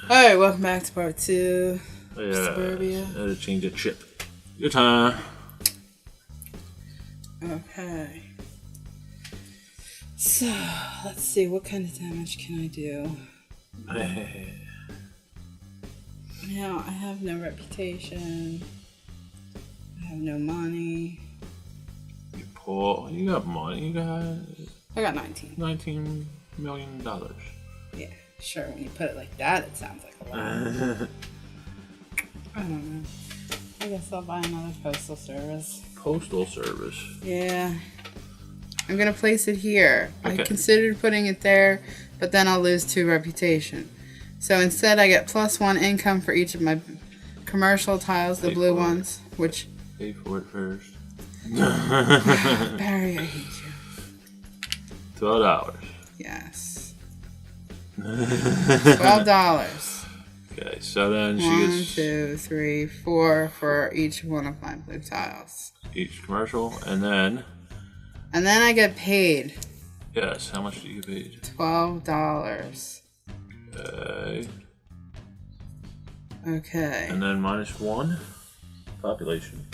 Alright, welcome back to part 2 of Yeah, Suburbia. I had to change the chip. Your time. Okay. So, let's see, what kind of damage can I do? Now, I have no reputation. I have no money. You poor. You got money. You got I got 19. $19 million. Yeah, sure, when you put it like that, it sounds like a lot. I don't know. I guess I'll buy another postal service. Postal service. Yeah. I'm going to place it here. Okay. I considered putting it there, but then I'll lose 2 reputation. So instead I get +1 income for each of my commercial tiles, the blue ones, which... Pay for it first. Barry, I hate you. $12. Yes. $12. Okay, so then she 1, gets 2, 3, 4 for each one of my blue tiles. each commercial, and then I get paid. yes, how much do you get paid? $12. Okay. Okay. And then -1 population.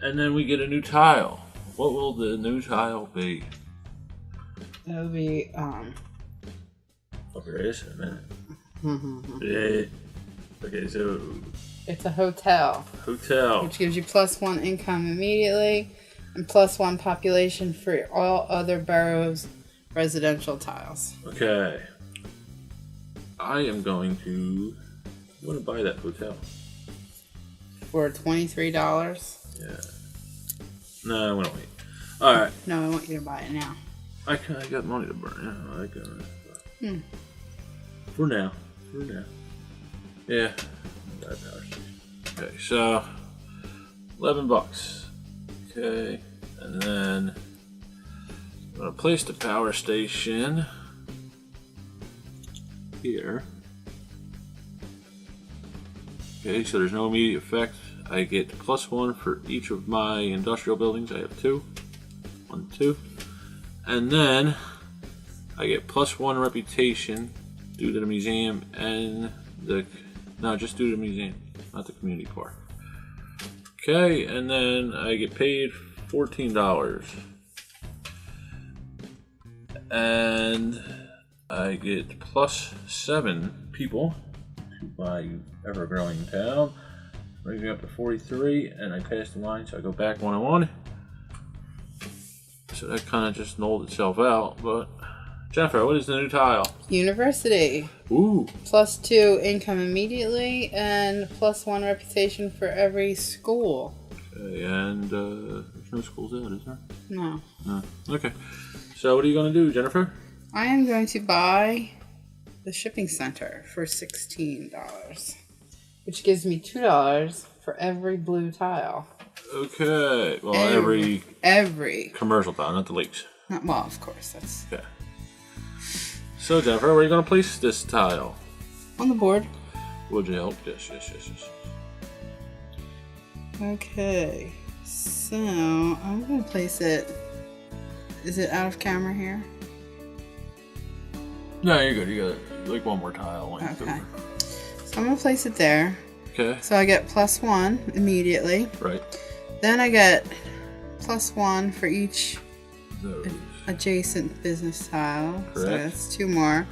And then we get a new tile. What will the new tile be? It'll be, Okay, just a minute. Yeah. Okay, so it's a hotel, hotel. which gives you +1 income immediately and +1 population for all other boroughs' residential tiles. Okay. I am going to buy that hotel. For $23. Yeah. No, I want to wait. All right. No, I want you to buy it now. I got money to burn. Yeah, I got it. For now. Yeah. Bad power station. Okay, so $11. Okay, and then I'm gonna place the power station here. Okay, so there's no immediate effect. I get +1 for each of my industrial buildings. I have 2. 1, 2. And then I get +1 reputation due to the museum and just due to the museum, not the community park. Okay, and then I get paid $14. And I get +7 people to my ever-growing town. Brings me up to 43, and I pass the line, so I go back 1 on 1. So that kind of just nulled itself out, but Jennifer, what is the new tile? University. Ooh. +2 income immediately and +1 reputation for every school. Okay, and there's no schools out, is there? No. No. Okay. So what are you going to do, Jennifer? I am going to buy the shipping center for $16, which gives me $2 for every blue tile. Okay. Well, every commercial tile, not the leaks. Well, of course, that's... Okay. So, Jennifer, where are you going to place this tile? On the board. Would you help? Yes. Okay. So, I'm going to place it... Is it out of camera here? No, you're good. You got like one more tile. Okay. So, I'm going to place it there. Okay. So, I get +1 immediately. Right. Then I get +1 for each Those. adjacent business tile. Correct. So that's 2 more.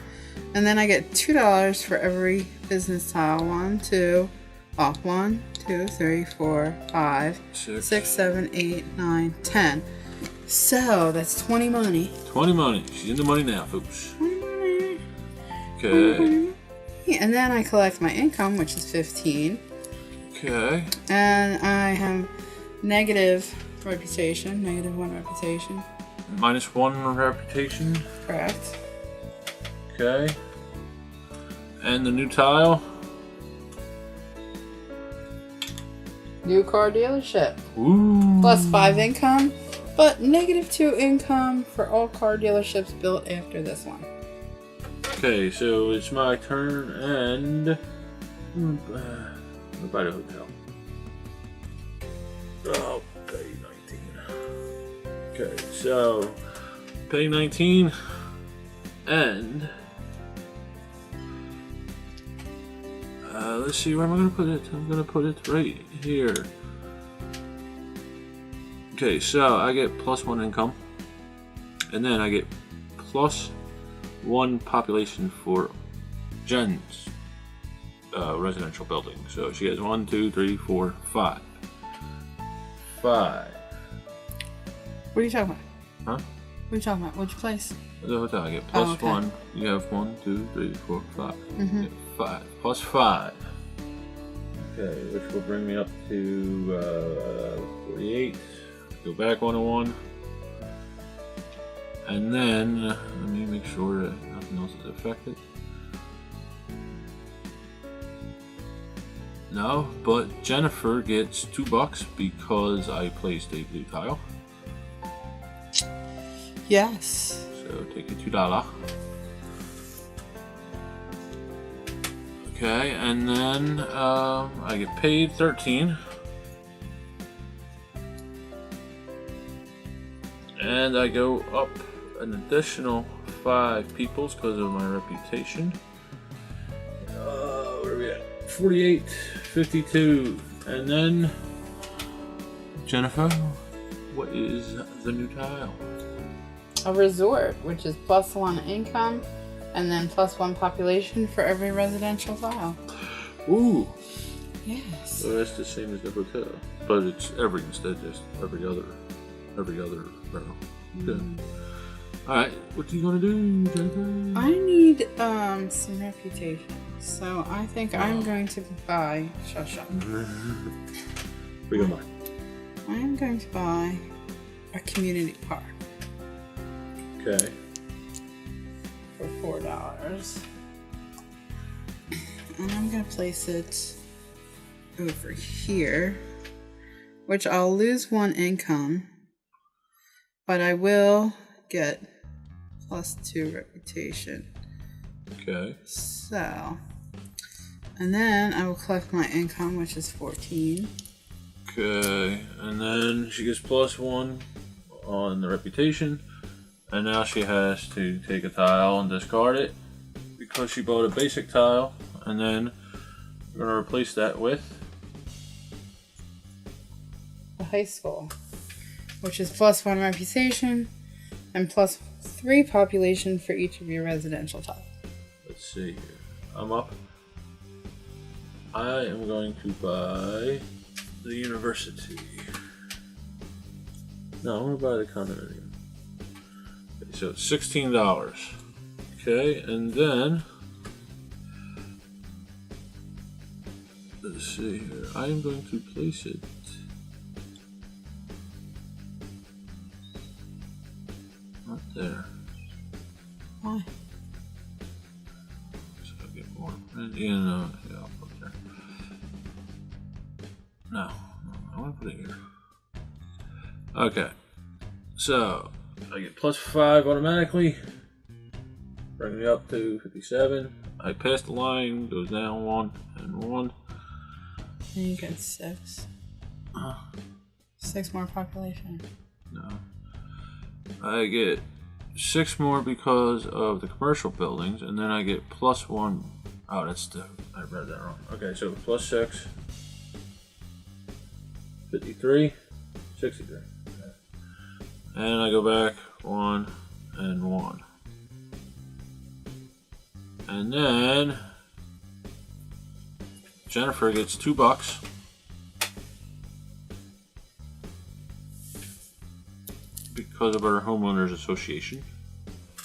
And then I get $2 for every business tile. 1, 2, 3, 4, 5, 6, 7, 8, 9, 10. So that's 20 money. 20 money. She's in the money now, folks. 20 money. Okay. And then I collect my income, which is 15. Okay. And I have negative reputation, -1 reputation. -1 reputation. Correct. Okay. And the new tile. New car dealership. Ooh. +5 income, but -2 income for all car dealerships built after this one. Okay, so it's my turn, and I'm gonna buy the hotel. Oh, pay 19. Okay, so pay 19, and let's see, where am I going to put it? I'm going to put it right here. Okay, so I get +1 income. And then I get +1 population for Jen's residential building. So she gets 1, 2, 3, 4, 5. 5. What are you talking about? Huh? What are you talking about? Which place? The hotel. I get okay. +1. You have 1, 2, 3, 4, 5. Mm-hmm. Get 5. +5. Okay, which will bring me up to 48. Go back 1 to 1. And then, let me make sure that nothing else is affected. No, but Jennifer gets $2 because I placed a blue tile. Yes. So take your $2. Okay, and then I get paid 13. And I go up an additional 5 peoples because of my reputation. What are we at? 48, 52. And then, Jennifer, what is the new tile? A resort, which is +1 income, and then +1 population for every residential tile. Ooh. Yes. So that's the same as the hotel, but it's every instead, just every other barrel. Good. All right, what are you gonna do, Jennifer? I need some reputation, so I think I'm going to buy. Shush up. What are you gonna buy? I am going to buy a community park. Okay. For $4. And I'm going to place it over here, which I'll lose 1 income, but I will get +2 reputation. Okay. So, and then I will collect my income, which is 14. Okay, and then she gets +1 on the reputation. And now she has to take a tile and discard it because she bought a basic tile, and then we're going to replace that with The high school, which is +1 reputation and +3 population for each of your residential tiles. Let's see here. I'm up. I am going to buy the university. No, I'm going to buy the condominium. So it's $16. Okay, and then let's see here. I am going to place it not there. Why? So I'll get more. Yeah, no, yeah, I'll put it there. No, I want to put it here. Okay, so I get +5 automatically, bring me up to 57. I pass the line, goes down 1 and 1. And you get 6. 6 more population. No. I get 6 more because of the commercial buildings, and then I get +1. Oh, I read that wrong. Okay, so +6, 53, 63. And I go back 1 and 1. And then Jennifer gets $2 because of our homeowners association.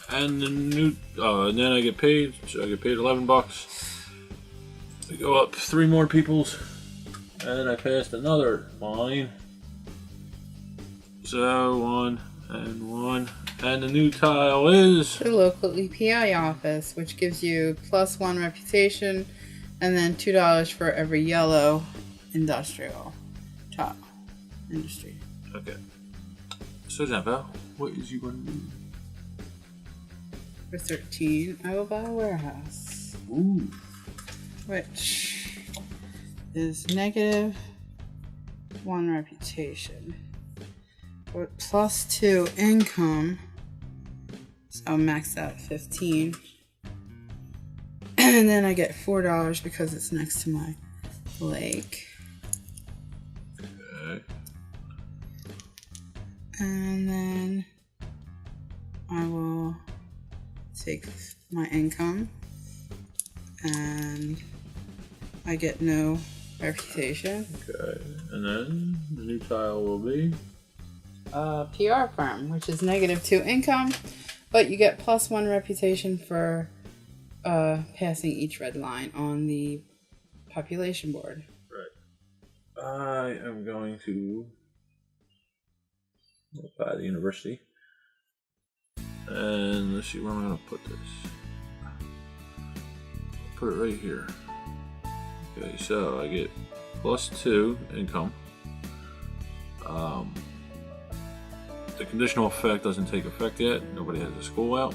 And and then I get paid. So I get paid $11. We go up 3 more peoples, and I passed another line. So 1 and 1, and the new tile is The local EPI office, which gives you +1 reputation, and then $2 for every yellow industrial tile industry. okay. So Jennifer, what is you going to do? For 13, I will buy a warehouse, Ooh. which is -1 reputation. But +2 income, so I'll max out 15. And then I get $4 because it's next to my lake. Okay. And then I will take my income, and I get no reputation. Okay. And then the new tile will be PR firm, which is -2 income, but you get +1 reputation for passing each red line on the population board. Right. I am going to buy the university. And let's see where I'm going to put this. I'll put it right here. Okay, so I get +2 income. The conditional effect doesn't take effect yet. Nobody has a school out.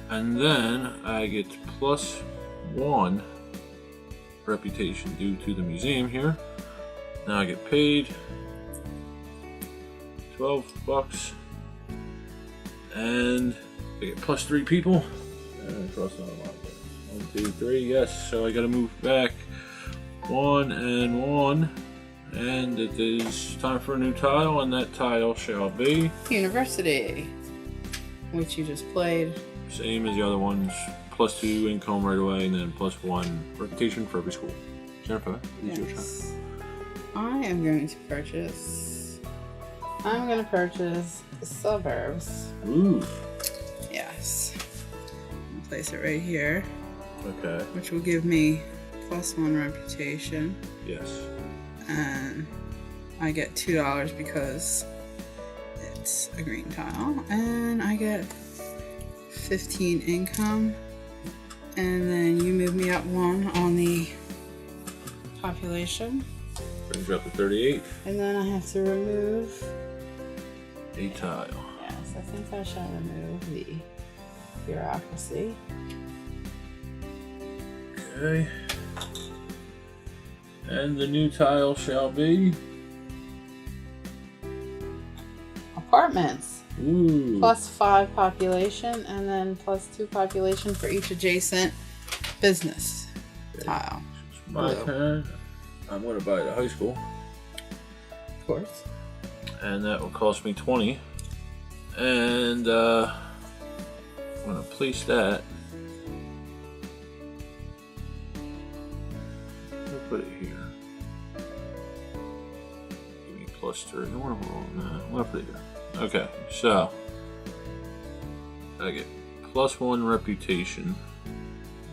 And then I get +1 reputation due to the museum here. Now I get paid $12. And I get +3 people. And cross that line. 1, 2, 3. Yes. So I got to move back 1 and 1. And it is time for a new tile, and that tile shall be University, which you just played. Same as the other ones. +2 income right away, and then +1 reputation for every school. Jennifer, it's your turn. I am going to purchase. I'm going to purchase Suburbs. Ooh. Yes. I'll place it right here. Okay. Which will give me +1 reputation. Yes. And I get $2 because it's a green tile. And I get 15 income. And then you move me up 1 on the population. Brings you up to 38. And then I have to remove a tile. Yes, I think I shall remove the bureaucracy. Okay. And the new tile shall be Apartments. Ooh. +5 population, and then +2 population for each adjacent business tile. It's my turn. I'm going to buy the high school. Of course. And that will cost me 20. And I'm going to place that. I'll put it here. Give me +3. I want to roll that. I'm going to put it here. Okay, so I get +1 reputation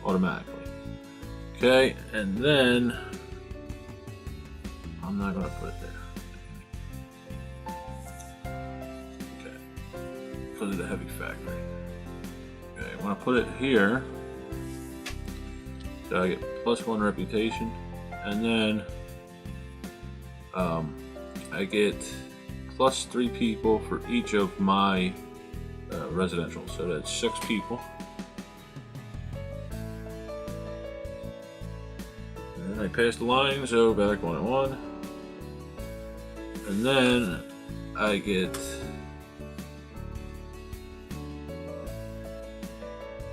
automatically. Okay, and then I'm not going to put it there. Okay, because of the heavy factor. Okay, I want to put it here. So I get +1 reputation, and then I get +3 people for each of my residential. So that's 6 people. And then I pass the line, so back 1 and 1. And then I get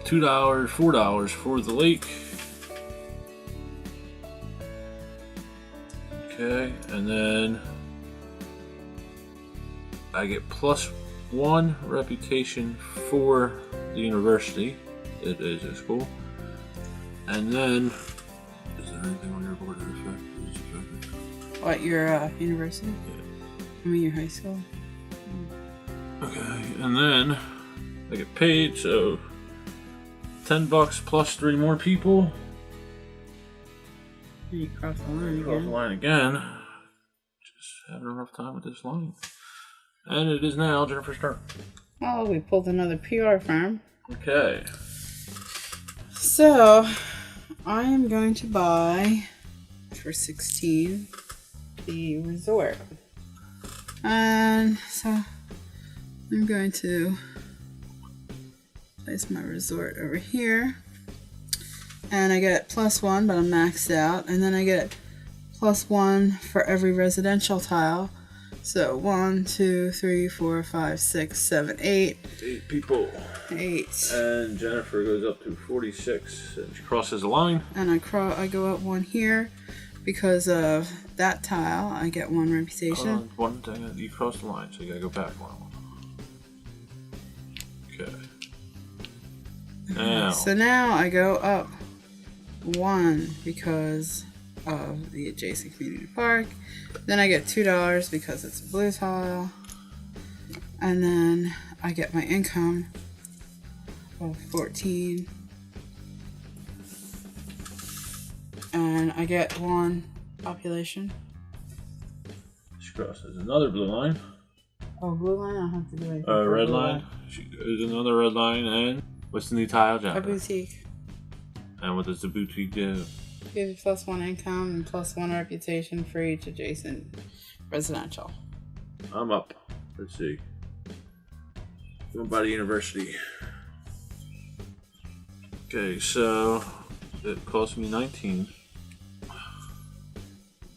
$2, $4 for the lake. Okay, and then I get +1 reputation for the university. It is a school. And then, is there anything on your board that affects? What, your university? Yeah. I mean your high school? Okay, and then I get paid, so $10 +3 more people. You cross the line again. Cross the line again. Just having a rough time with this line. And it is now Jennifer's turn. Oh, we pulled another PR firm. Okay. So, I am going to buy for 16 the resort. And so, I'm going to place my resort over here. And I get +1, but I'm maxed out. And then I get +1 for every residential tile So 1, 2, 3, 4, 5, 6, 7, 8. 8 people. 8. And Jennifer goes up to 46 and she crosses the line. And I go up 1 here because of that tile. I get 1 reputation. One thing, you cross the line, so you gotta go back 1. Okay. Now. So now I go up 1 because of the adjacent community park. Then I get $2 because it's a blue tile. And then I get my income of 14. And I get 1 population. She crosses another blue line. Oh, blue line? I don't have to do anything. Red line. She goes another red line, and what's the new tile, Jennifer? A boutique. And what does the boutique do? Give you +1 income and +1 reputation for each adjacent residential. I'm up. Let's see. Going by the university. Okay, so it cost me 19. I'm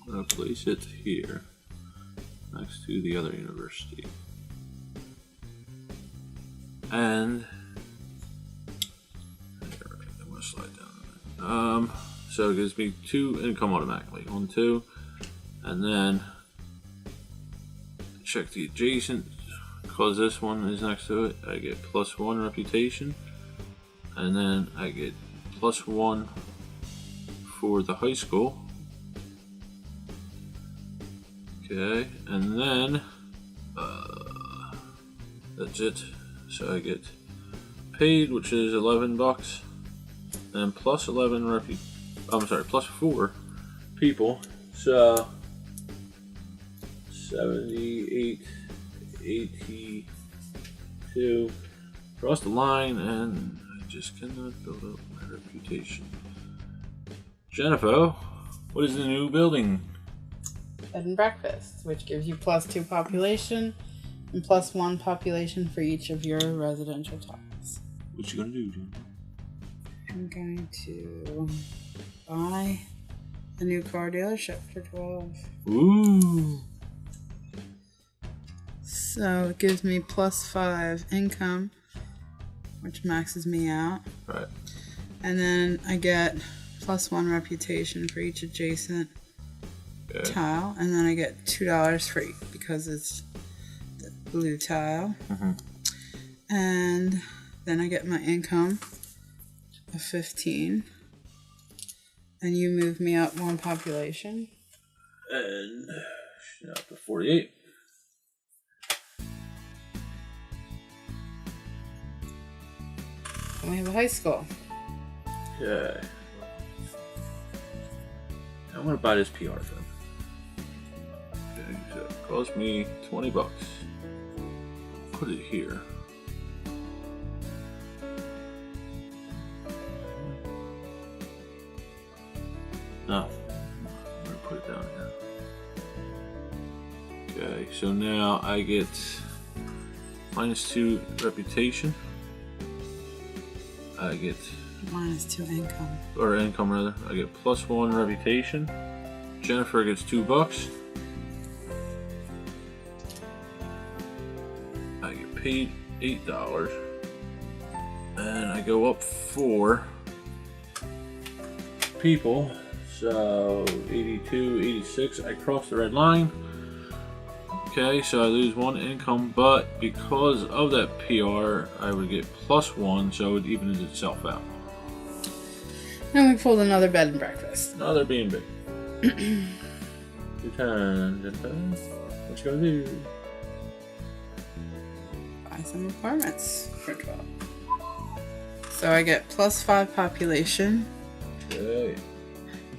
gonna place it here, next to the other university. And I'm gonna slide down. So it gives me 2 income automatically. 1, 2, and then check the adjacent. Because this one is next to it, I get +1 reputation, and then I get +1 for the high school. Okay, and then that's it. So I get paid, which is $11, and +11 +4 people. So 78, 82. Cross the line, and I just cannot build up my reputation. Jennifer, what is the new building? Bed and breakfast, which gives you +2 population and +1 population for each of your residential tiles. What you gonna do, Jen? I'm going to buy a new car dealership for 12. Ooh. So it gives me +5 income, which maxes me out. Right. And then I get +1 reputation for each adjacent tile. And then I get $2 free because it's the blue tile. Mm-hmm. And then I get my income of 15. And you move me up 1 population. And up to 48. And we have a high school. Okay. I'm gonna buy this PR film. Okay, so it cost me $20. Put it here. No, I'm gonna put it down here. Okay, so now I get -2 reputation. I get -2 income. Or income rather. I get +1 reputation. Jennifer gets $2. I get paid $8. And I go up 4 people. So 82, 86. I cross the red line. Okay, so I lose 1 income, but because of that PR, I would get +1, so it evens itself out. And we pulled another bed and breakfast. Another B&B. 2 times. What you gonna do? Buy some apartments for 12. So I get +5 population. Okay.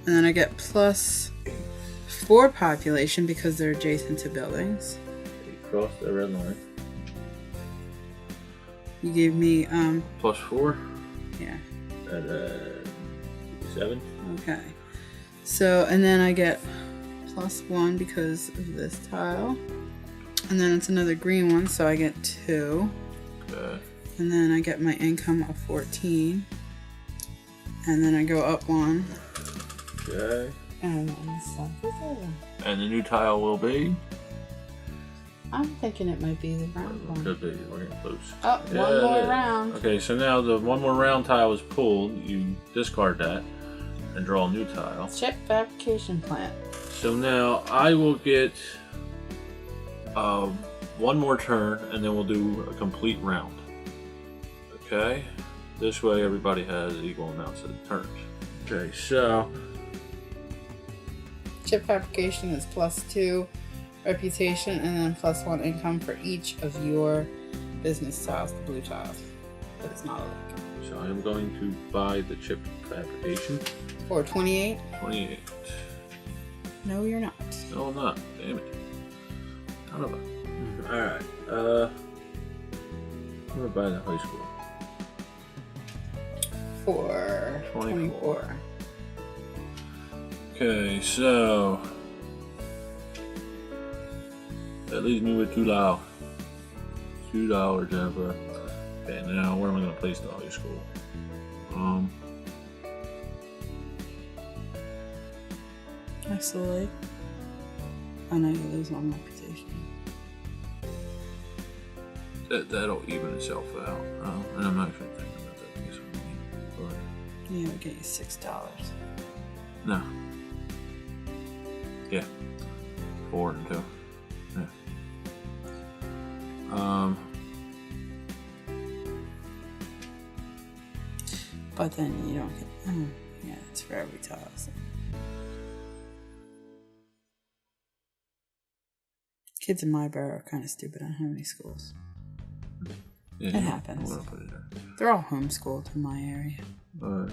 And then I get +4 population because they're adjacent to buildings. You cross the red line. You gave me +4. Yeah. And 7. Okay. So and then I get +1 because of this tile. And then it's another green one, so I get 2. Okay. And then I get my income of 14. And then I go up 1. Okay. And then it's 7. And the new tile will be I'm thinking it might be the round one. Could be. We're getting close. Oh, Yeah, one more round. Okay, so now the one more round tile is pulled. You discard that and draw a new tile. Chip fabrication plant. So now I will get one more turn, and then we'll do a complete round. Okay? This way everybody has equal amounts of turns. Okay, so... Chip fabrication is +2 reputation and then +1 income for each of your business tiles, the blue tiles. But it's not a lake. So I am going to buy the chip fabrication. For 28? 28. No, you're not. No, I'm not. Damn it. Son of a... Alright, I'm gonna buy the high school. For 24. Okay, so... that leaves me with $2. $2, Jennifer. Okay, now where am I gonna place the high school? Next to the lake. I know you lose one reputation. That'll even itself out. And I'm not even thinking about that piece of money. Yeah, we'll get you $6. No. Yeah. 4 and 2. Yeah. But then you don't get. Yeah, it's for every tile. So. Kids in my borough are kind of stupid on how many schools. Yeah, it happens. I'm gonna put it there. They're all homeschooled in my area. Yeah.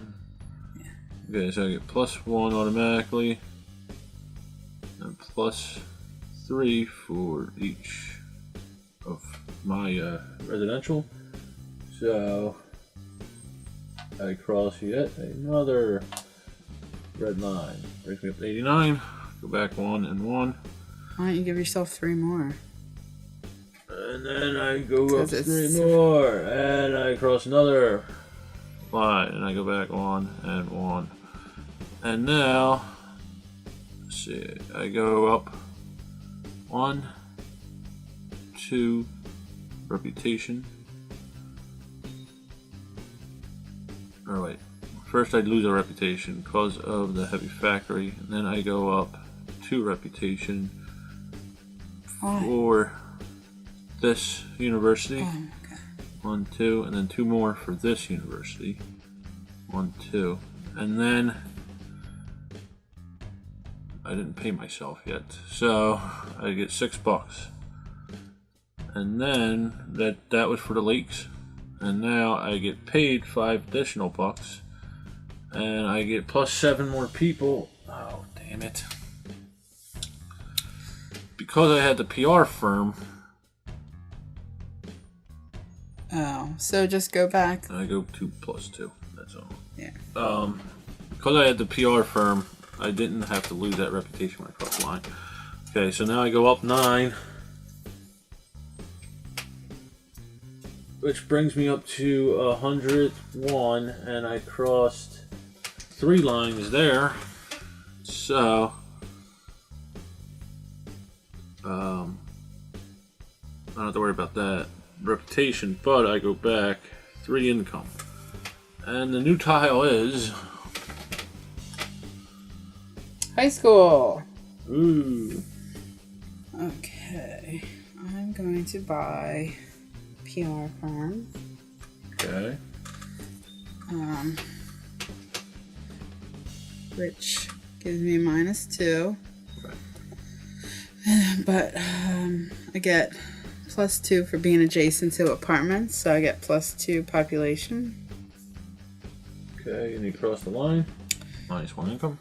Okay, so I get +1 automatically, and +3 for each of my residential. So I cross yet another red line. Brings me up to 89. Go back 1 and 1. Why don't you give yourself 3 more? And then I go up 3 more, and I cross another line, and I go back 1 and 1. And now, let's see, I go up 1, 2, reputation. Or wait, first I'd lose a reputation because of the heavy factory, and then I go up 2 reputation for this university. Oh, okay. 1, 2, and then 2 more for this university. 1, 2, and then I didn't pay myself yet, so I get $6. And then that was for the lakes, and now I get paid 5 additional bucks, and I get +7 more people. Oh, damn it! Because I had the PR firm. Oh, so just go back. I go 2 + 2. That's all. Yeah. Because I had the PR firm, I didn't have to lose that reputation when I crossed the line. Okay, so now I go up 9, which brings me up to 101, and I crossed 3 lines there. So, I don't have to worry about that reputation, but I go back 3 income, and the new tile is high school. ooh. Okay, I'm going to buy PR firm. Okay. Which gives me -2. Okay. But I get +2 for being adjacent to apartments, so I get +2 population. Okay, and you cross the line. -1 income.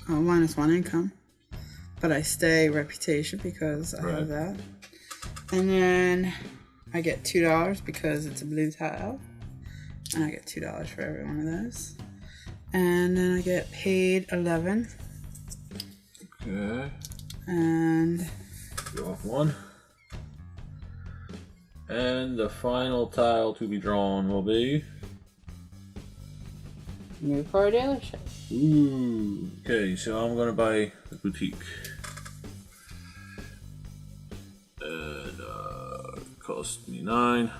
Oh, -1 income. But I stay reputation because I have that. And then I get $2 because it's a blue tile. And I get $2 for every one of those. And then I get paid 11. Okay. And Go off 1. And the final tile to be drawn will be new car dealership. ooh. Okay, so I'm gonna buy the boutique. cost me 9.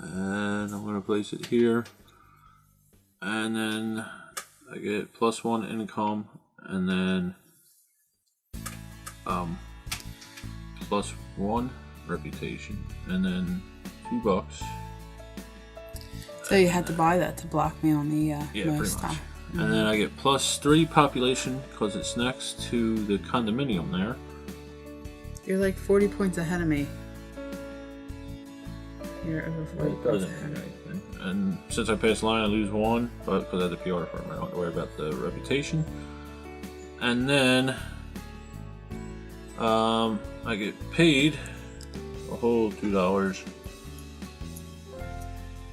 And I'm going to place it here. And then I get +1 income, and then +1 reputation, and then $2. So you had to buy that to block me on the most pretty much. time. And then I get +3 population because it's next to the condominium there. You're like 40 points ahead of me. You're over 40 It points doesn't ahead. mean anything. And since I pass the line, I lose 1, but because I have the PR firm, I don't have to worry about the reputation. And then I get paid a whole $2.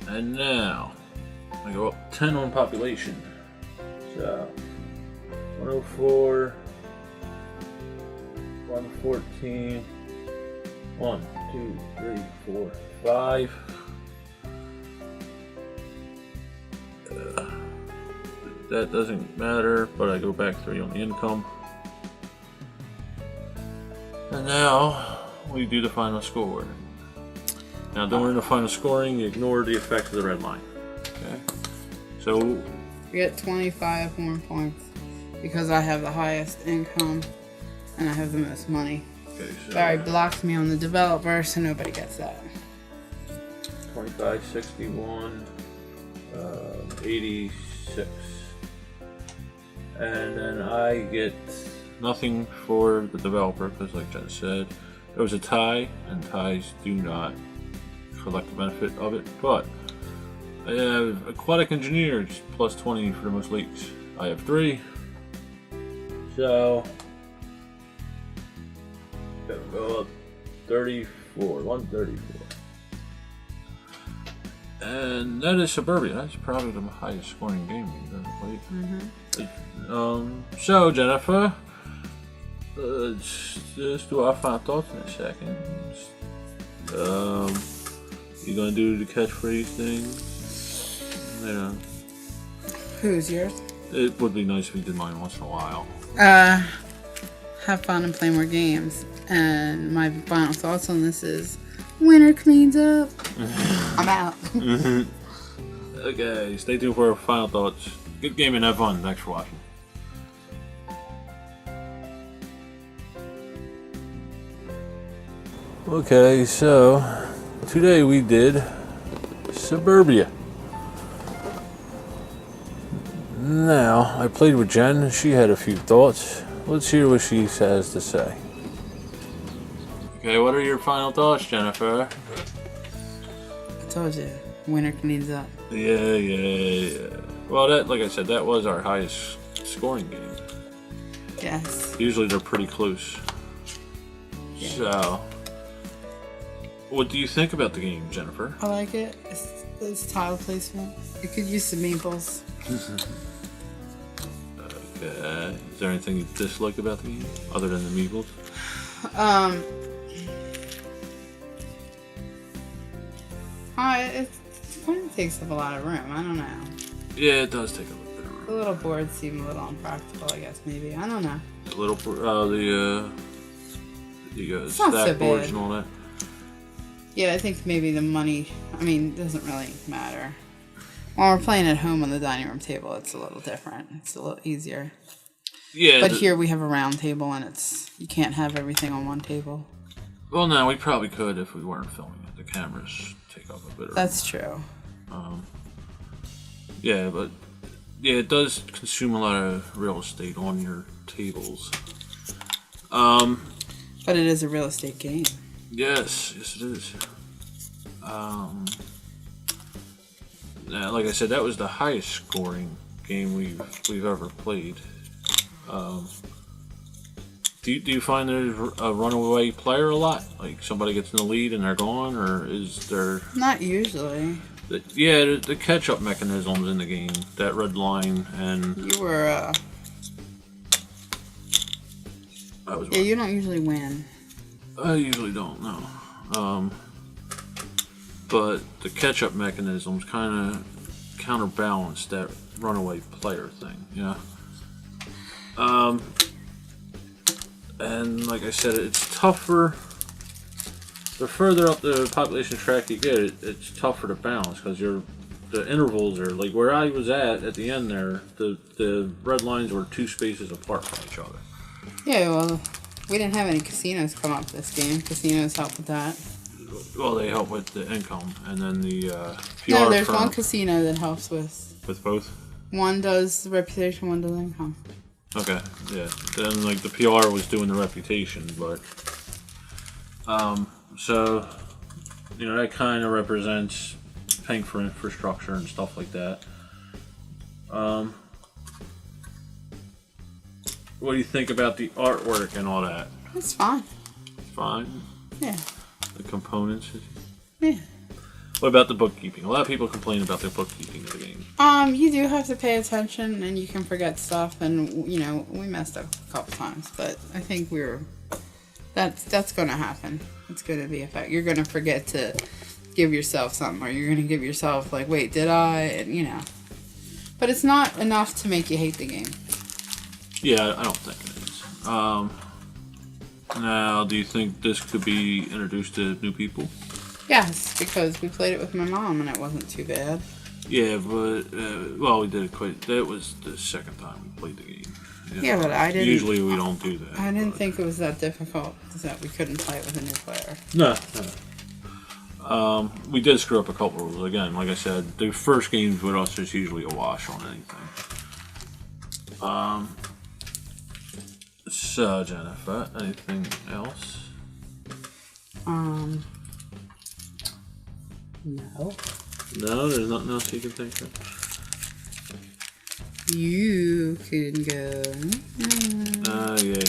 And now I go up 10 on population. So 104, 114, 1, 2, 3, 4, 5. That doesn't matter, but I go back 3 on the income. And now we do the final score. Now during the final scoring, you ignore the effect of the red line. Okay? So You get 25 more points because I have the highest income and I have the most money. okay, so Barry blocks me on the developer, so nobody gets that. 25, 61, 86. And then I get nothing for the developer because, like Jen said, there was a tie, and ties do not collect the benefit of it. But I have aquatic engineers +20 for the most leaks. I have 3. So gotta go up 34, 134. And that is Suburbia. That's probably the highest scoring game we've ever played. So Jennifer, let's just do our final thoughts in a second. You gonna do the catchphrase thing? Yeah. Who's yours? It would be nice if you did mine once in a while. Have fun and play more games. And my final thoughts on this is winner cleans up. I'm out. Okay, stay tuned for our final thoughts. Good game and have fun. Thanks for watching. Okay, so today we did Suburbia. Now, I played with Jen. She had a few thoughts. Let's hear what she has to say. Okay, what are your final thoughts, Jennifer? I told you, winner cleans up. Yeah. Well, that, like I said, that was our highest scoring game. Yes. Usually they're pretty close. Yeah. So, what do you think about the game, Jennifer? I like it. It's tile placement. It could use some meeples. Okay. Is there anything you dislike about the game other than the meeples? It kind of takes up a lot of room. I don't know. Yeah, it does take a little bit of room. The little boards seem a little impractical, I guess, maybe. I don't know. The little, the It's not so stack boards bad. and all that. Yeah, I think maybe the money, doesn't really matter. When we're playing at home on the dining room table, it's a little different. It's a little easier. Yeah. But here we have a round table, and you can't have everything on one table. Well, no, we probably could if we weren't filming it. The cameras take up a bit of room. That's true. Yeah, but yeah, it does consume a lot of real estate on your tables. But it is a real estate game. Yes, it is. Now, like I said, that was the highest scoring game we've ever played. Do you find there's a runaway player a lot? Like somebody gets in the lead and they're gone, or is there? Not usually. The catch-up mechanisms in the game, that red line, and You were, I was. yeah, you don't usually win. I usually don't know. But the catch-up mechanisms kind of counterbalance that runaway player thing, yeah. And like I said, it's tougher. The further up the population track you get, it's tougher to balance because the intervals are like where I was at the end there. The red lines were 2 spaces apart from each other. Yeah, well, we didn't have any casinos come up this game. Casinos help with that. Well, they help with the income, and then the PR. No, there's one casino that helps with both. One does the reputation, one does income. Okay, yeah. Then like the PR was doing the reputation, but so that kind of represents paying for infrastructure and stuff like that. What do you think about the artwork and all that? It's fine. Fine. Yeah. The components. Yeah. What about the bookkeeping? A lot of people complain about the bookkeeping of the game. You do have to pay attention, and you can forget stuff, and we messed up a couple times, but I think that's going to happen. It's going to be a fact. You're going to forget to give yourself something, or you're going to give yourself like, wait, did I? And but it's not enough to make you hate the game. Yeah, I don't think it is. Now, do you think this could be introduced to new people? Yes, because we played it with my mom, and it wasn't too bad. Yeah, but we did it quite. That was the second time we played the game. Yeah, but I didn't. Usually we don't do that. I didn't think it was that difficult that we couldn't play it with a new player. No. We did screw up a couple rules. Again, like I said, the first games with us is usually a wash on anything. So, Jennifer, anything else? No. No, there's nothing else you can think of. You can go. Yeah.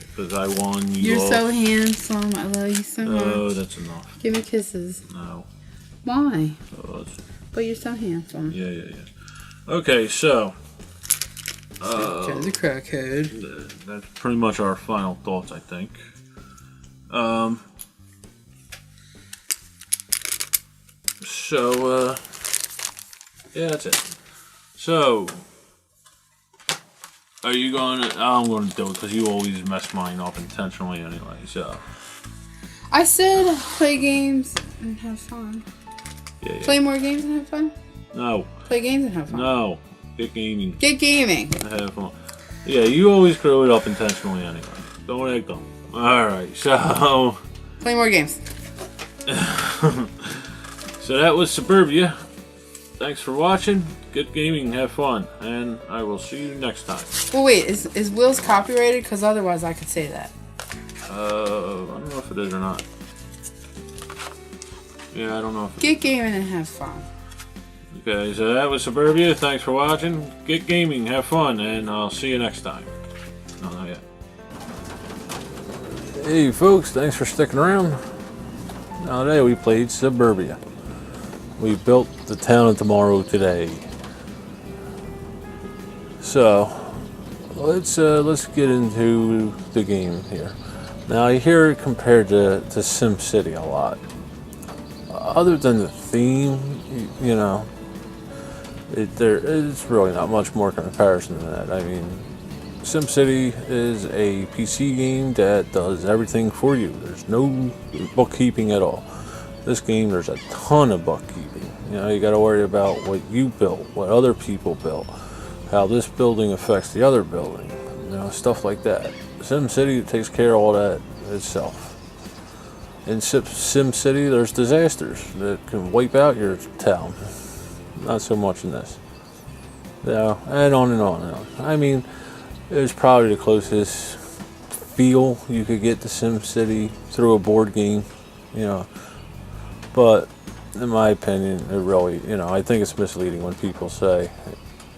Because I won. You're so handsome. I love you so much. Oh, that's enough. Give me kisses. No. Why? Oh, but you're so handsome. Yeah. Okay, so. Joe's a crackhead. That's pretty much our final thoughts, I think. So, yeah, that's it. So, are you going to... I'm going to do it because you always mess mine up intentionally anyway, so... I said play games and have fun. Yeah. Play more games and have fun? No. Play games and have fun. No. Get gaming. Get gaming. Have fun. Yeah, you always screw it up intentionally anyway. Don't act dumb. Alright, so... Play more games. So that was Suburbia. Thanks for watching. Good gaming, have fun, and I will see you next time. Well, wait, is Will's copyrighted? Because otherwise I could say that. I don't know if it is or not. Yeah, I don't know if it Get gaming and have fun. Okay, so that was Suburbia. Thanks for watching. Get gaming, have fun, and I'll see you next time. No, not yet. Hey folks, thanks for sticking around. Now today we played Suburbia. We built the town of tomorrow today. So let's get into the game here. Now I hear it compared to SimCity a lot. Other than the theme, it's really not much more comparison than that. I mean, SimCity is a PC game that does everything for you. There's no bookkeeping at all. This game, there's a ton of bookkeeping. You got to worry about what you built, what other people built, how this building affects the other building, stuff like that. SimCity takes care of all that itself. In SimCity, there's disasters that can wipe out your town. Not so much in this. And on and on and on. I mean, it's probably the closest feel you could get to SimCity through a board game, But in my opinion, it really, I think it's misleading when people say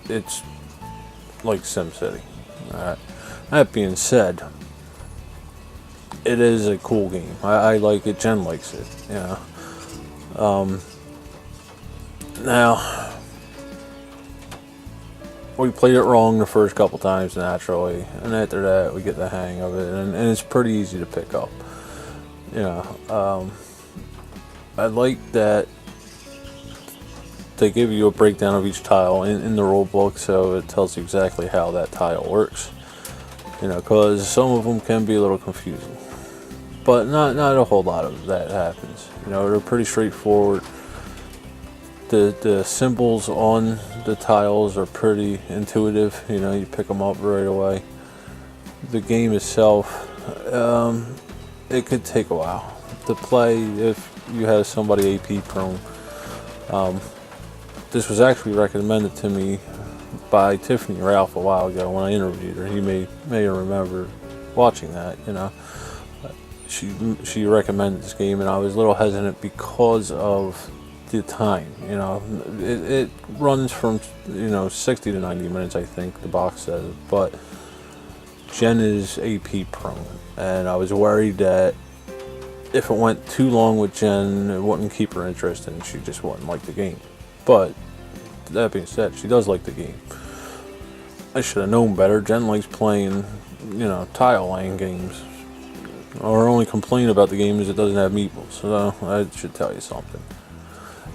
it's like SimCity. Alright. That being said, it is a cool game. I like it. Jen likes it. Now, we played it wrong the first couple times naturally, and after that we get the hang of it, and it's pretty easy to pick up. I like that they give you a breakdown of each tile in the rule book, so it tells you exactly how that tile works. because some of them can be a little confusing. But not a whole lot of that happens. They're pretty straightforward. The symbols on the tiles are pretty intuitive. You pick them up right away. The game itself, it could take a while to play if you have somebody AP prone. This was actually recommended to me by Tiffany Ralph a while ago when I interviewed her. You may remember watching that. She recommended this game, and I was a little hesitant because of the time. It runs from 60 to 90 minutes, I think the box says, but Jen is AP prone, and I was worried that if it went too long with Jen, it wouldn't keep her interested and she just wouldn't like the game. But that being said, she does like the game. I should have known better. Jen likes playing tile laying games. Our only complaint about the game is it doesn't have meeples, so I should tell you something.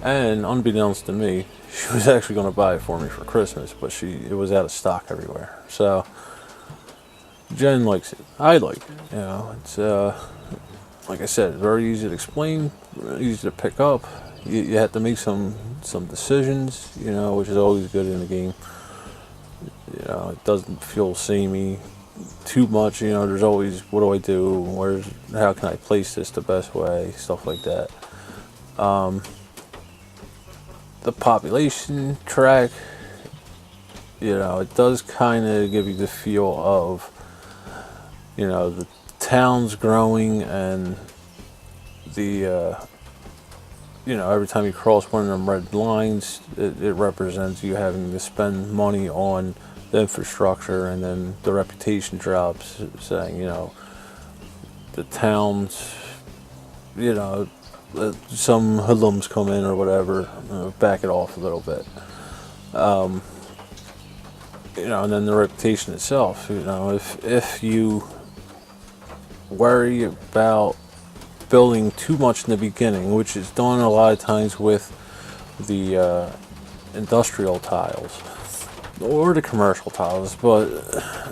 And unbeknownst to me, she was actually going to buy it for me for Christmas, but it was out of stock everywhere. So Jen likes it. I like it. It's like I said, very easy to explain, easy to pick up. You have to make some decisions, which is always good in the game. It doesn't feel samey too much. There's always, what do I do? How can I place this the best way? Stuff like that. The population track, it does kind of give you the feel of, the town's growing, and the, every time you cross one of them red lines, it represents you having to spend money on the infrastructure, and then the reputation drops, saying, the town's, some hoodlums come in or whatever, back it off a little bit. And then the reputation itself, if you worry about building too much in the beginning, which is done a lot of times with the industrial tiles or the commercial tiles, but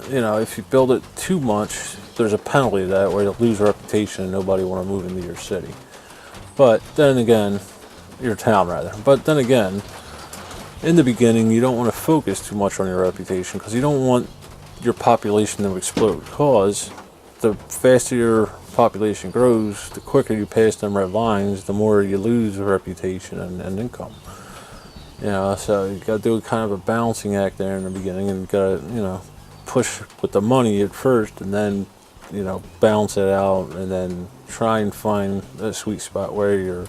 if you build it too much, there's a penalty to that where you'll lose reputation and nobody want to move into your city. But then again, your town rather. But then again, in the beginning, you don't want to focus too much on your reputation, because you don't want your population to explode. Because the faster your population grows, the quicker you pass them red lines, the more you lose reputation and income. So you got to do kind of a balancing act there in the beginning, and you got to push with the money at first, and then balance it out, and then try and find a sweet spot where you're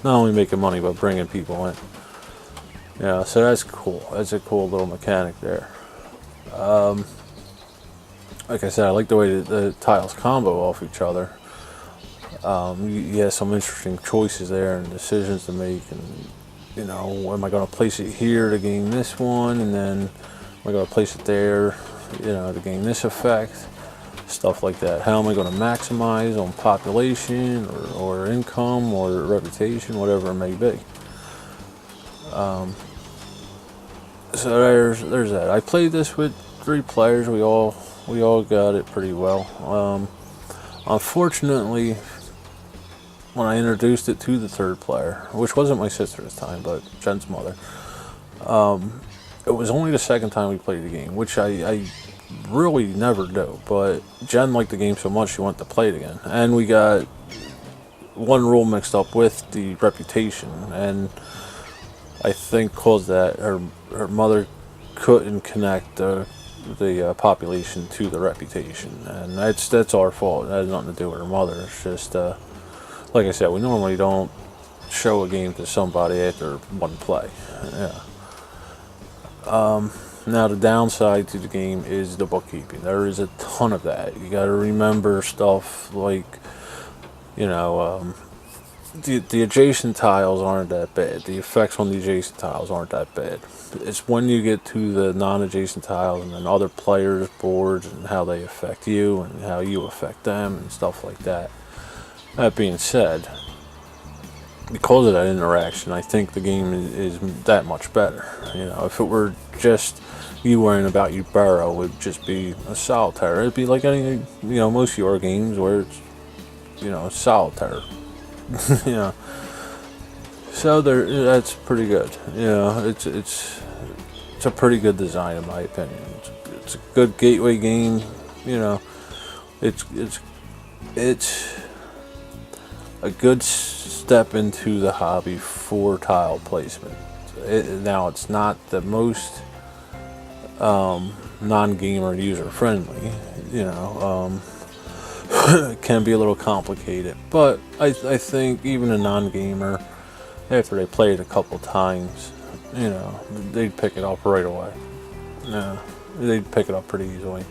not only making money but bringing people in. So that's cool. That's a cool little mechanic there. Like I said, I like the way the tiles combo off each other. You have some interesting choices there and decisions to make, and am I going to place it here to gain this one, and then am I going to place it there, to gain this effect. Stuff like that. How am I going to maximize on population or income or reputation, whatever it may be. So there's that. I played this with 3 players. We all got it pretty well. Unfortunately, when I introduced it to the 3rd player, which wasn't my sister this time, but Jen's mother, it was only the 2nd time we played the game, which I really never do, but Jen liked the game so much she wanted to play it again, and we got one rule mixed up with the reputation, and I think caused that her mother couldn't connect the population to the reputation, and that's our fault. It has nothing to do with her mother. It's just like I said, we normally don't show a game to somebody after one play. Now the downside to the game is the bookkeeping. There is a ton of that. You got to remember stuff like, the adjacent tiles aren't that bad. The effects on the adjacent tiles aren't that bad. It's when you get to the non-adjacent tiles and then other players' boards and how they affect you and how you affect them and stuff like that. That being said, because of that interaction, I think the game is that much better. You know, if it were just you worrying about your barrel, it would just be a solitaire. It'd be like any, most of your games where it's, solitaire. You know, so that's pretty good. You know, it's a pretty good design in my opinion. It's a good gateway game. You know, it's a good step into the hobby for tile placement. Now it's not the most non-gamer user friendly. It can be a little complicated, but I think even a non-gamer, after they play it a couple times, they'd pick it up right away. They'd pick it up pretty easily.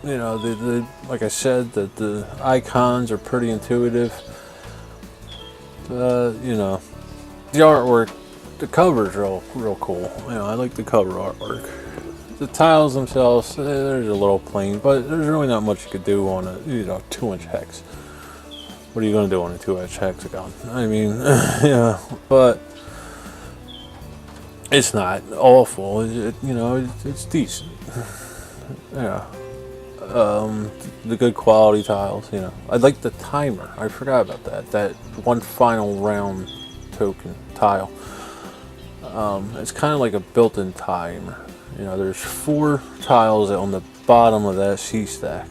Like I said, the icons are pretty intuitive. The artwork, the cover's real cool. I like the cover artwork. The tiles themselves, they're a little plain, but there's really not much you could do on a 2-inch hex. What are you going to do on a 2-inch hexagon? I mean, but it's not awful. It's decent. The good quality tiles. I like the timer. I forgot about that. That one final round token tile. It's kind of like a built-in timer. There's 4 tiles on the bottom of that C stack.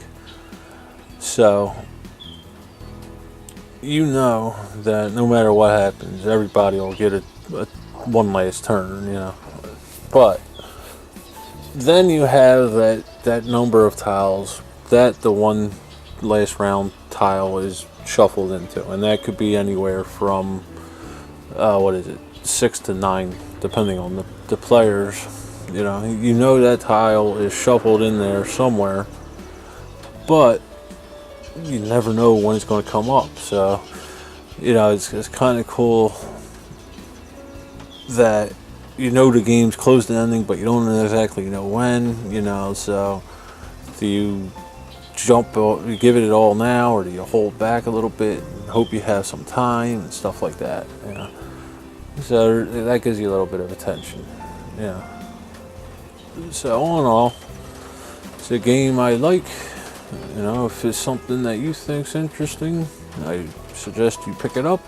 So, that no matter what happens, everybody will get one last turn, But, then you have that number of tiles that the one last round tile is shuffled into. And that could be anywhere from, 6 to 9, depending on the players. That tile is shuffled in there somewhere, but you never know when it's going to come up. So, it's kind of cool that the game's close to ending, but you don't exactly know when. So do you you give it all now, or do you hold back a little bit and hope you have some time and stuff like that? So that gives you a little bit of attention. So all in all, it's a game I like. If it's something that you think's interesting, I suggest you pick it up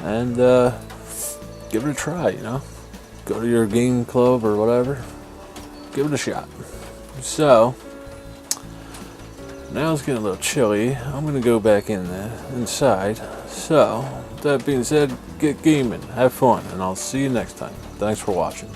and give it a try. Go to your game club or whatever, give it a shot. So now it's getting a little chilly. I'm gonna go back inside. So that being said, get gaming, have fun, and I'll see you next time. Thanks for watching.